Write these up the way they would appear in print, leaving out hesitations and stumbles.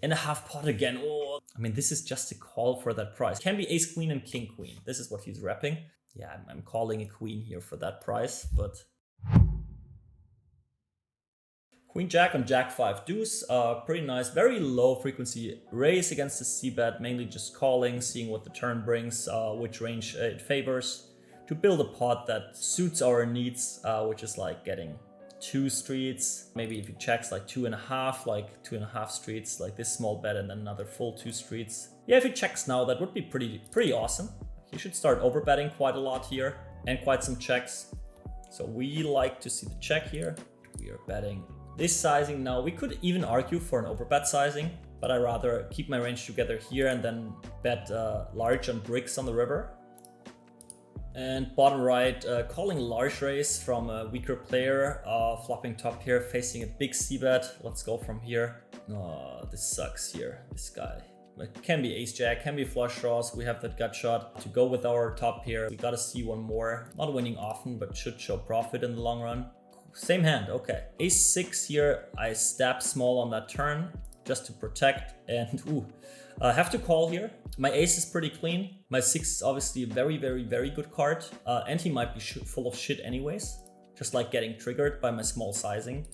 and a half pot again. Oh, I mean, this is just a call for that price. Can be ace queen and king queen. This is what he's repping. Yeah, I'm calling a queen here for that price, but queen jack on jack 5 deuce, pretty nice, very low frequency raise against the c-bet, mainly just calling, seeing what the turn brings, which range it favors, to build a pot that suits our needs, which is like getting 2 streets. Maybe if he checks like 2.5, like 2.5 streets, like this small bet and then another full 2 streets. Yeah, if he checks now, that would be pretty awesome. He should start overbetting quite a lot here and quite some checks. So we like to see the check here. We are betting this sizing now. We could even argue for an overbet sizing, but I rather keep my range together here and then bet large on bricks on the river. And bottom right, calling large raise from a weaker player, flopping top here, facing a big c-bet. Let's go from here. Oh, this sucks here, this guy. It can be ace jack, can be flush draws. We have that gut shot to go with our top here. We gotta see one more. Not winning often, but should show profit in the long run. Same hand, okay. Ace 6 here, I stab small on that turn just to protect, and ooh, I have to call here. My ace is pretty clean. My 6 is obviously a very good card, and he might be full of shit anyways, just like getting triggered by my small sizing.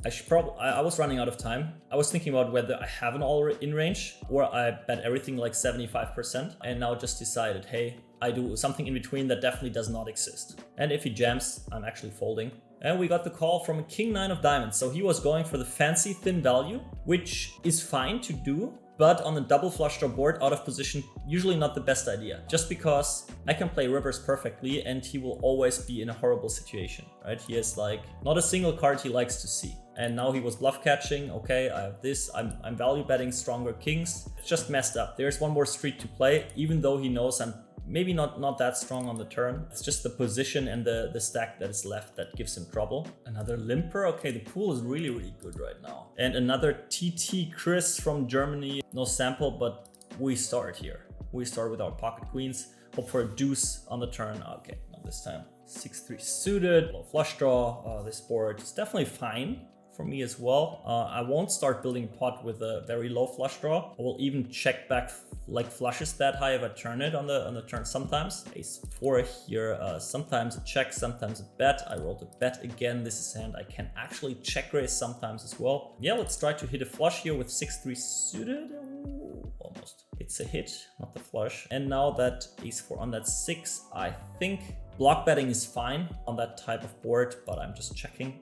I was running out of time. I was thinking about whether I have an all in range or I bet everything like 75%, and now just decided, hey, I do something in between that definitely does not exist. And if he jams, I'm actually folding. And we got the call from a king 9 of diamonds. So he was going for the fancy thin value, which is fine to do, but on a double flush draw board out of position, usually not the best idea. Just because I can play rivers perfectly and he will always be in a horrible situation, right? He has like not a single card he likes to see. And now he was bluff catching. Okay, I have this. I'm value betting stronger kings. It's just messed up. There's one more street to play, even though he knows I'm maybe not that strong on the turn. It's just the position and the stack that is left that gives him trouble. Another limper. Okay, the pool is really good right now. And another TT Chris from Germany. No sample, but we start here. We start with our pocket queens. Hope for a deuce on the turn. Okay, not this time. 6-3 suited, low flush draw. This board is definitely fine for me as well. I won't start building a pot with a very low flush draw. I will even check back like flushes that high if I turn it on the turn sometimes. Ace 4 here, sometimes a check, sometimes a bet. I rolled a bet again. This is hand I can actually check raise sometimes as well. Yeah, let's try to hit a flush here with 6-3 suited. Ooh, almost. It's a hit, not the flush. And now that ace 4 on that 6, I think block betting is fine on that type of board, but I'm just checking.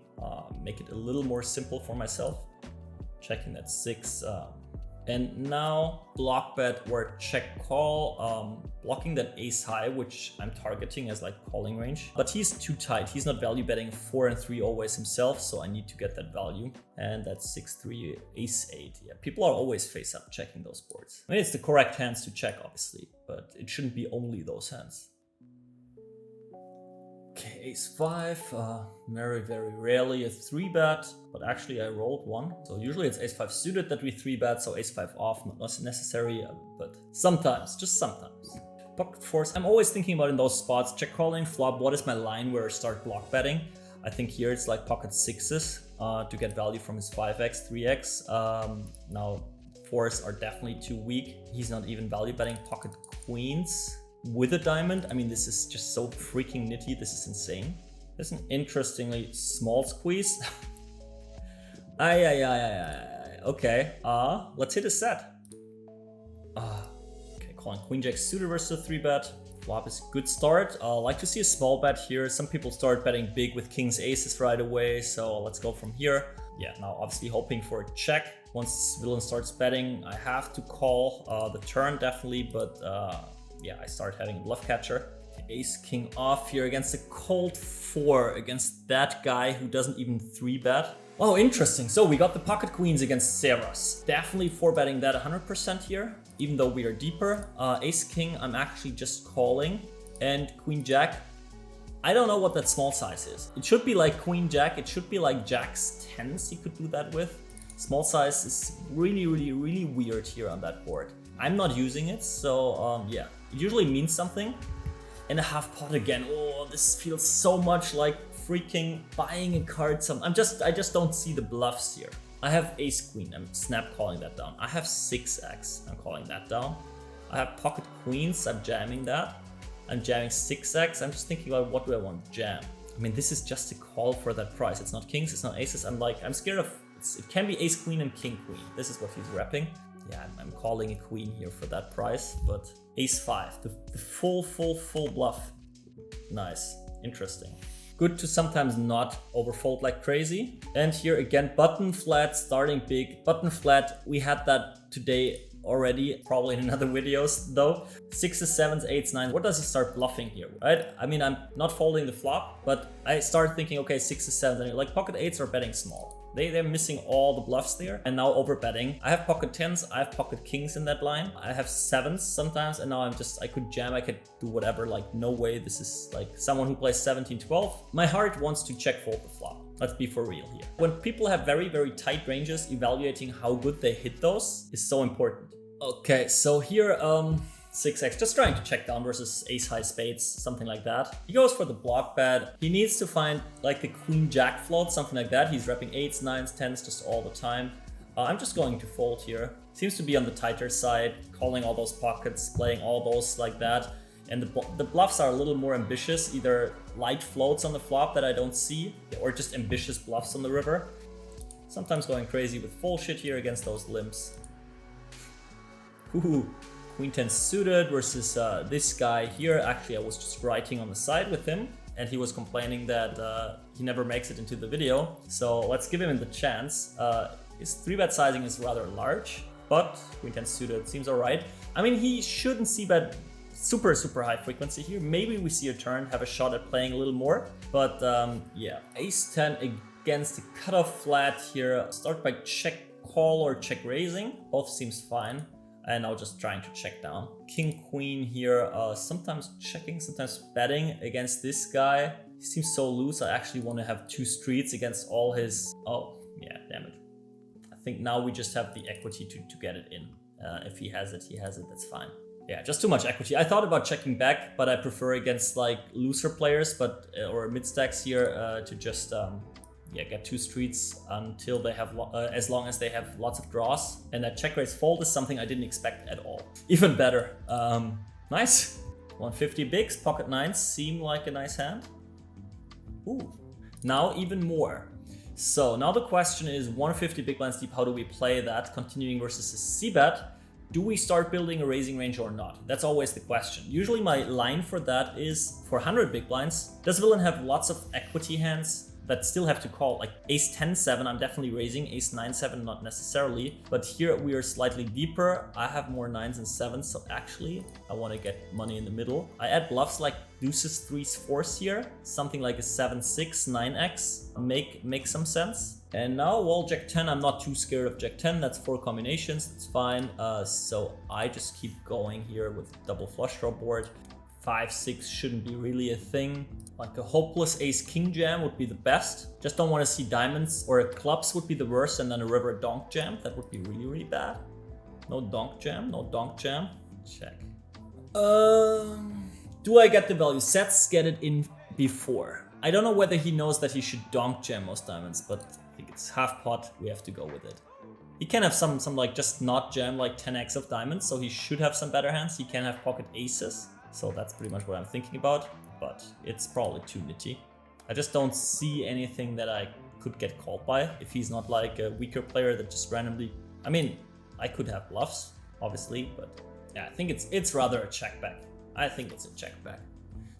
Make it a little more simple for myself. Checking that 6. And now block bet or check call, blocking that ace high, which I'm targeting as like calling range. But he's too tight. He's not value betting 4 and 3 always himself, so I need to get that value. And that's 6-3, ace 8. Yeah, people are always face up checking those boards. I mean, it's the correct hands to check, obviously, but it shouldn't be only those hands. Okay, ace 5, very rarely a 3-bet, but actually I rolled one. So usually it's ace 5 suited that we 3-bet, so ace 5 off, not necessary, but sometimes, just sometimes. Pocket 4s, I'm always thinking about in those spots, check calling, flop, what is my line where I start block betting? I think here it's like pocket 6s to get value from his 5x, 3x. Now 4s are definitely too weak. He's not even value betting pocket queens with a diamond. I mean, this is just so freaking nitty. This is insane. There's an interestingly small squeeze. Okay, let's hit a set. Okay, calling queen jack suited versus 3-bet. Flop is a good start. Like to see a small bet here. Some people start betting big with kings aces right away, so let's go from here. Yeah, now obviously hoping for a check. Once villain starts betting, I have to call the turn definitely, but yeah, I start having a bluff catcher. Ace king off here against a cold 4 against that guy who doesn't even 3-bet. Oh, interesting. So we got the pocket queens against Ceras. Definitely 4-betting that 100% here, even though we are deeper. Ace king, I'm actually just calling. And queen jack, I don't know what that small size is. It should be like queen jack. It should be like jacks 10s he could do that with. Small size is really weird here on that board. I'm not using it, so yeah. It usually means something. And a half pot again. Oh, this feels so much like freaking buying a card. I just don't see the bluffs here. I have ace queen, I'm snap calling that down. I have 6x, I'm calling that down. I have pocket queens, I'm jamming that. I'm jamming 6x, I'm just thinking about what do I want to jam. I mean, this is just a call for that price. It's not kings, it's not aces. I'm scared of, it can be ace queen and king queen. This is what he's repping. Yeah, I'm calling a queen here for that price, but ace 5, the full bluff. Nice, interesting. Good to sometimes not overfold like crazy. And here again, button flat, starting big. Button flat, we had that today already, probably in another videos though. 6s, 7s, 8s, 9s. What does he start bluffing here, right? I mean, I'm not folding the flop, but I start thinking, okay, 6s, 7s, and like pocket 8s are betting small. They're missing all the bluffs there and now over betting. I have pocket 10s, I have pocket kings in that line. I have 7s sometimes and now I could jam, I could do whatever, like no way. This is like someone who plays 17, 12. My heart wants to check fold the flop. Let's be for real here. When people have very, very tight ranges, evaluating how good they hit those is so important. Okay, so here, 6x, just trying to check down versus ace high spades, something like that. He goes for the block bet. He needs to find like the queen jack float, something like that. He's repping 8s, 9s, 10s just all the time. I'm just going to fold here. Seems to be on the tighter side, calling all those pockets, playing all those like that. And the bluffs are a little more ambitious, either light floats on the flop that I don't see, or just ambitious bluffs on the river. Sometimes going crazy with full shit here against those limps. Ooh. Queen 10 suited versus this guy here. Actually, I was just writing on the side with him and he was complaining that he never makes it into the video. So let's give him the chance. His 3-bet sizing is rather large, but Queen 10 suited seems all right. I mean, he shouldn't see bet super high frequency here. Maybe we see a turn, have a shot at playing a little more, but yeah. Ace 10 against the cutoff flat here. Start by check call or check raising. Both seems fine. And now just trying to check down. King, queen here, sometimes checking, sometimes betting against this guy. He seems so loose. I actually want to have 2 streets against all his... Oh, yeah, damn it. I think now we just have the equity to get it in. If he has it, that's fine. Yeah, just too much equity. I thought about checking back, but I prefer against like looser players, or mid stacks here to just... yeah, get 2 streets until they have, as long as they have lots of draws. And that check raise fold is something I didn't expect at all. Even better. Nice. 150 bigs, pocket 9s seem like a nice hand. Ooh, now even more. So now the question is 150 big blinds deep, how do we play that? Continuing versus a c-bet. Do we start building a raising range or not? That's always the question. Usually my line for that is for 100 big blinds. Does villain have lots of equity hands that still have to call? Like ace 10-7, I'm definitely raising. Ace 9-7, not necessarily. But here we are slightly deeper. I have more 9s and 7s, so actually I want to get money in the middle. I add bluffs like deuces, 3s, 4s here. Something like a 7-6, 9x make some sense. And now, well, Jack 10, I'm not too scared of Jack 10. That's 4 combinations, that's fine. So I just keep going here with double flush draw board. 5-6 shouldn't be really a thing. Like a hopeless ace-king jam would be the best. Just don't want to see diamonds, or clubs would be the worst, and then a river donk jam. That would be really bad. No donk jam, no donk jam. Check. Do I get the value? Sets get it in before. I don't know whether he knows that he should donk jam most diamonds, but I think it's half pot. We have to go with it. He can have some like just not jam like 10x of diamonds, so he should have some better hands. He can have pocket aces. So that's pretty much what I'm thinking about, but it's probably too nitty. I just don't see anything that I could get called by if he's not like a weaker player that just randomly... I mean, I could have bluffs, obviously, but yeah, I think it's rather a check back. I think it's a check back.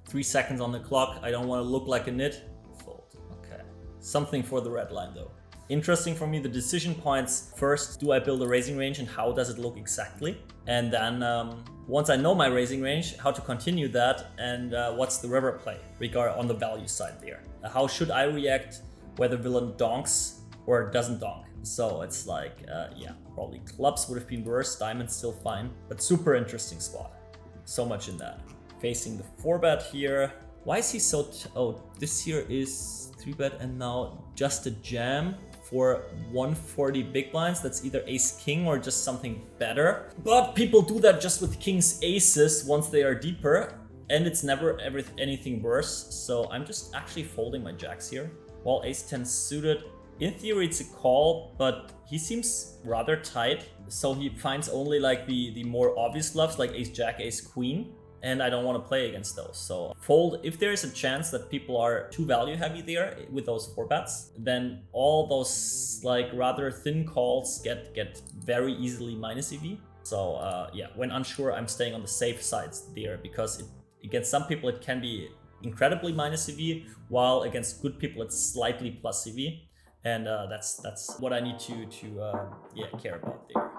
3 seconds on the clock. I don't want to look like a nit. Fold. Okay. Something for the red line though. Interesting for me, the decision points. First, do I build a raising range and how does it look exactly? And then once I know my raising range, how to continue that and what's the river play on the value side there. How should I react whether villain donks or doesn't donk? So it's like, yeah, probably clubs would have been worse, diamonds still fine, but super interesting spot. So much in that. Facing the 4-bet here. Why is he so... oh, this here is 3-bet and now just a jam for 140 big blinds. That's either ace-king or just something better. But people do that just with kings aces once they are deeper, and it's never anything worse. So I'm just actually folding my jacks here. Well, ace 10 suited In theory, it's a call, but he seems rather tight. So he finds only like the more obvious bluffs like ace jack, ace queen. And I don't want to play against those. So fold if there is a chance that people are too value heavy there with those 4-bets, then all those like rather thin calls get very easily minus EV. So yeah, when unsure, I'm staying on the safe sides there, because against some people it can be incredibly minus EV, while against good people it's slightly plus EV. And that's what I need to yeah, care about there.